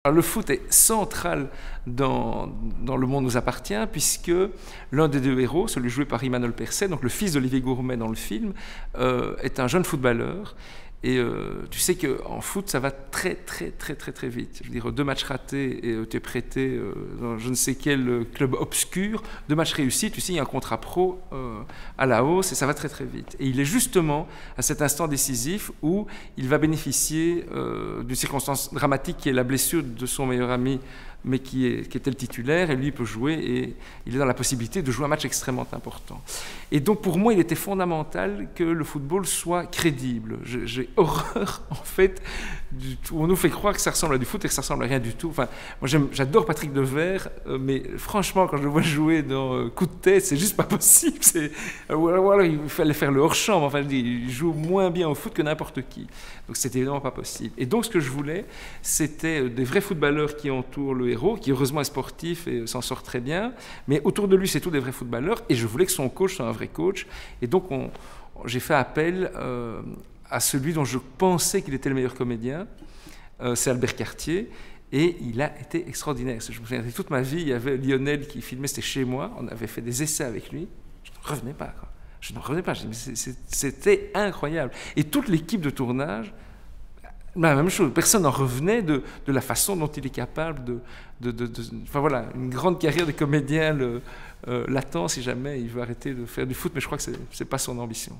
Alors, le foot est central dans Le monde nous appartient, puisque l'un des deux héros, celui joué par Emmanuel Perset, donc le fils d'Olivier Gourmet dans le film, est un jeune footballeur. Et tu sais qu'en foot, ça va très vite. Je veux dire, 2 matchs ratés et tu es prêté dans je ne sais quel club obscur. 2 matchs réussis, tu signes un contrat pro à la hausse et ça va très vite. Et il est justement à cet instant décisif où il va bénéficier d'une circonstance dramatique qui est la blessure de son meilleur ami, mais qui était le titulaire, et lui il peut jouer, et il est dans la possibilité de jouer un match extrêmement important. Et donc pour moi, il était fondamental que le football soit crédible. J'ai horreur, en fait, où on nous fait croire que ça ressemble à du foot et que ça ressemble à rien du tout. Enfin, moi j'adore Patrick Devers, mais franchement, quand je le vois jouer dans Coup de tête, c'est juste pas possible. Ou alors il fallait faire le hors-champ, enfin il joue moins bien au foot que n'importe qui. Donc c'était évidemment pas possible. Et donc ce que je voulais, c'était des vrais footballeurs qui entourent le héros, qui heureusement est sportif et s'en sort très bien, mais autour de lui c'est tous des vrais footballeurs, et je voulais que son coach soit un vrai coach, et donc j'ai fait appel à celui dont je pensais qu'il était le meilleur comédien, c'est Albert Cartier, et il a été extraordinaire. Je me souviens, toute ma vie, il y avait Lionel qui filmait, c'était chez moi, on avait fait des essais avec lui, je n'en revenais pas, quoi. Je n'en revenais pas, c'était incroyable. Et toute l'équipe de tournage, la même chose, personne n'en revenait de la façon dont il est capable enfin voilà, une grande carrière de comédien l'attend si jamais il veut arrêter de faire du foot, mais je crois que c'est pas son ambition.